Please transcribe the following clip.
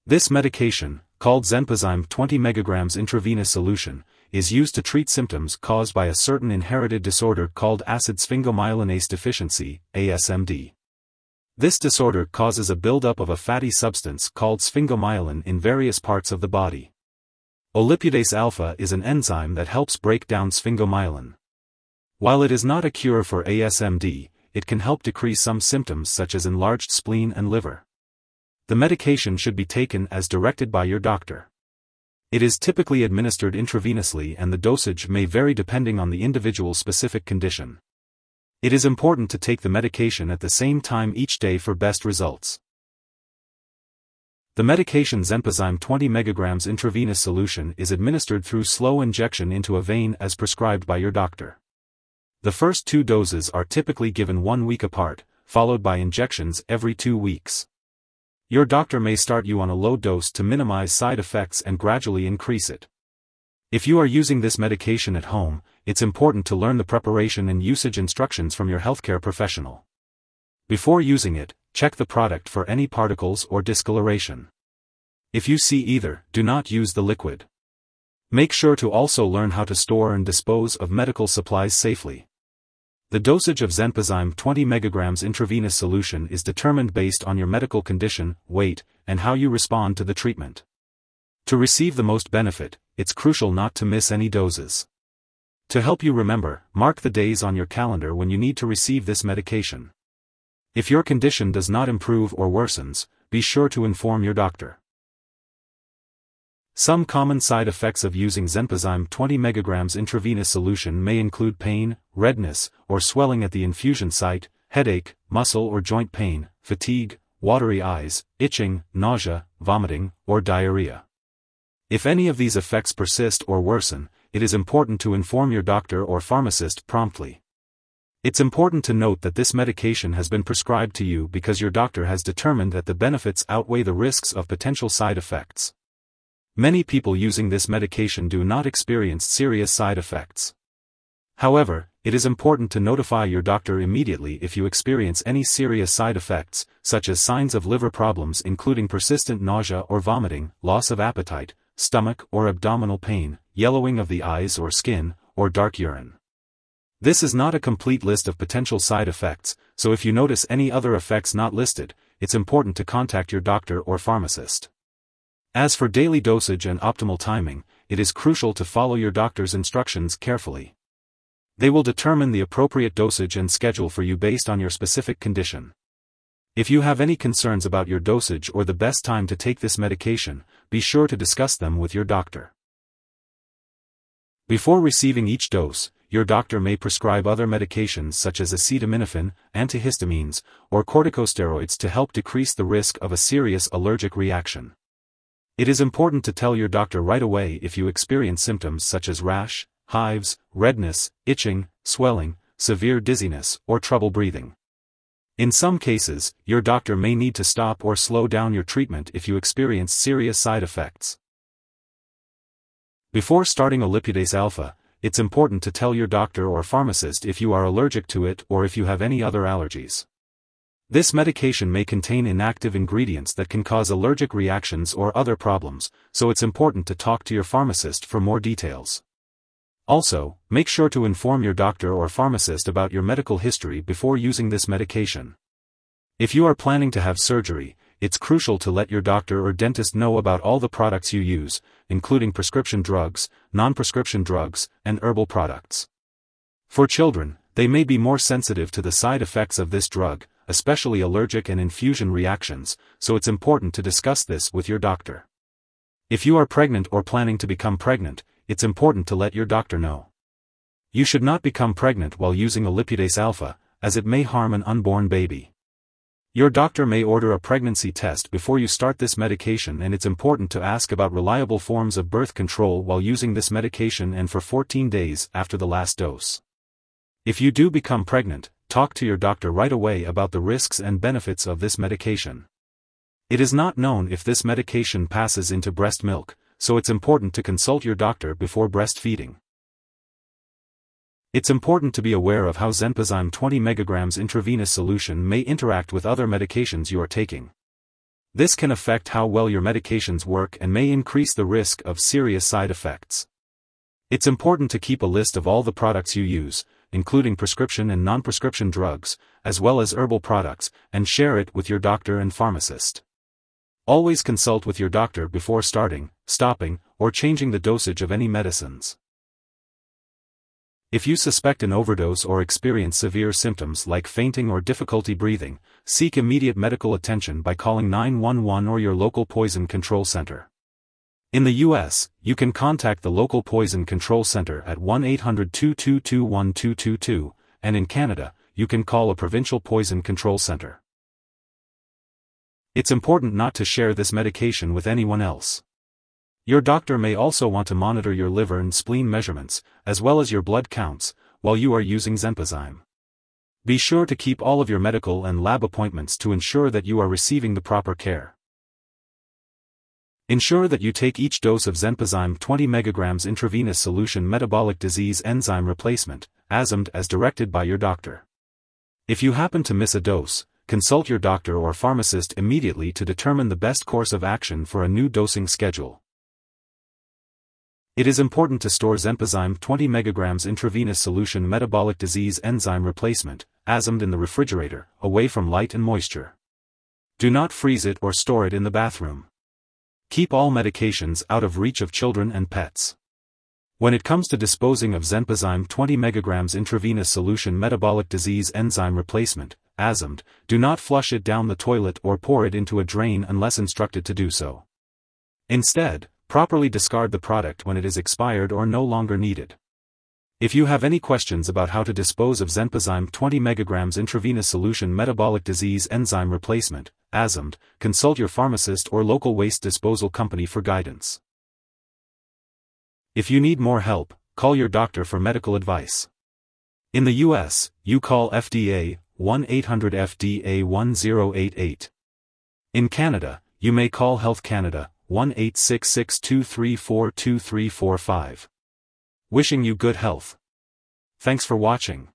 This medication, called Xenpozyme 20 mg intravenous solution, is used to treat symptoms caused by a certain inherited disorder called acid sphingomyelinase deficiency, ASMD. This disorder causes a buildup of a fatty substance called sphingomyelin in various parts of the body. Olipudase alpha is an enzyme that helps break down sphingomyelin. While it is not a cure for ASMD, it can help decrease some symptoms such as enlarged spleen and liver. The medication should be taken as directed by your doctor. It is typically administered intravenously and the dosage may vary depending on the individual's specific condition. It is important to take the medication at the same time each day for best results. The medication Xenpozyme 20 mg intravenous solution is administered through slow injection into a vein as prescribed by your doctor. The first 2 doses are typically given 1 week apart, followed by injections every 2 weeks. Your doctor may start you on a low dose to minimize side effects and gradually increase it. If you are using this medication at home, it's important to learn the preparation and usage instructions from your healthcare professional. Before using it, check the product for any particles or discoloration. If you see either, do not use the liquid. Make sure to also learn how to store and dispose of medical supplies safely. The dosage of Xenpozyme 20 mg intravenous solution is determined based on your medical condition, weight, and how you respond to the treatment. To receive the most benefit, it's crucial not to miss any doses. To help you remember, mark the days on your calendar when you need to receive this medication. If your condition does not improve or worsens, be sure to inform your doctor. Some common side effects of using Xenpozyme 20 mg intravenous solution may include pain, redness, or swelling at the infusion site, headache, muscle or joint pain, fatigue, watery eyes, itching, nausea, vomiting, or diarrhea. If any of these effects persist or worsen, it is important to inform your doctor or pharmacist promptly. It's important to note that this medication has been prescribed to you because your doctor has determined that the benefits outweigh the risks of potential side effects. Many people using this medication do not experience serious side effects. However, it is important to notify your doctor immediately if you experience any serious side effects, such as signs of liver problems including persistent nausea or vomiting, loss of appetite, stomach or abdominal pain, yellowing of the eyes or skin, or dark urine. This is not a complete list of potential side effects, so if you notice any other effects not listed, it's important to contact your doctor or pharmacist. As for daily dosage and optimal timing, it is crucial to follow your doctor's instructions carefully. They will determine the appropriate dosage and schedule for you based on your specific condition. If you have any concerns about your dosage or the best time to take this medication, be sure to discuss them with your doctor. Before receiving each dose, your doctor may prescribe other medications such as acetaminophen, antihistamines, or corticosteroids to help decrease the risk of a serious allergic reaction. It is important to tell your doctor right away if you experience symptoms such as rash, hives, redness, itching, swelling, severe dizziness, or trouble breathing. In some cases, your doctor may need to stop or slow down your treatment if you experience serious side effects. Before starting Olipudase alpha, it's important to tell your doctor or pharmacist if you are allergic to it or if you have any other allergies. This medication may contain inactive ingredients that can cause allergic reactions or other problems, so it's important to talk to your pharmacist for more details. Also, make sure to inform your doctor or pharmacist about your medical history before using this medication. If you are planning to have surgery, it's crucial to let your doctor or dentist know about all the products you use, including prescription drugs, non-prescription drugs, and herbal products. For children, they may be more sensitive to the side effects of this drug, especially allergic and infusion reactions, so it's important to discuss this with your doctor. If you are pregnant or planning to become pregnant, it's important to let your doctor know. You should not become pregnant while using Olipudase alpha, as it may harm an unborn baby. Your doctor may order a pregnancy test before you start this medication, and it's important to ask about reliable forms of birth control while using this medication and for 14 days after the last dose. If you do become pregnant, talk to your doctor right away about the risks and benefits of this medication. It is not known if this medication passes into breast milk, so it's important to consult your doctor before breastfeeding. It's important to be aware of how Xenpozyme 20 mg intravenous solution may interact with other medications you are taking. This can affect how well your medications work and may increase the risk of serious side effects. It's important to keep a list of all the products you use, including prescription and non-prescription drugs, as well as herbal products, and share it with your doctor and pharmacist. Always consult with your doctor before starting, stopping, or changing the dosage of any medicines. If you suspect an overdose or experience severe symptoms like fainting or difficulty breathing, seek immediate medical attention by calling 911 or your local poison control center. In the U.S., you can contact the local poison control center at 1-800-222-1222, and in Canada, you can call a provincial poison control center. It's important not to share this medication with anyone else. Your doctor may also want to monitor your liver and spleen measurements, as well as your blood counts, while you are using Xenpozyme. Be sure to keep all of your medical and lab appointments to ensure that you are receiving the proper care. Ensure that you take each dose of Xenpozyme 20 mg intravenous solution metabolic disease enzyme replacement, Asmd, as directed by your doctor. If you happen to miss a dose, consult your doctor or pharmacist immediately to determine the best course of action for a new dosing schedule. It is important to store Xenpozyme 20 mg intravenous solution metabolic disease enzyme replacement, Asmd, in the refrigerator, away from light and moisture. Do not freeze it or store it in the bathroom. Keep all medications out of reach of children and pets. When it comes to disposing of Xenpozyme 20 mg intravenous solution metabolic disease enzyme replacement, Asmd, do not flush it down the toilet or pour it into a drain unless instructed to do so. Instead, properly discard the product when it is expired or no longer needed. If you have any questions about how to dispose of Xenpozyme 20 mg intravenous solution metabolic disease enzyme replacement, Asmd, consult your pharmacist or local waste disposal company for guidance. If you need more help, call your doctor for medical advice. In the U.S., you call FDA, 1-800-FDA-1088. In Canada, you may call Health Canada, 1-866-234-2345. Wishing you good health. Thanks for watching.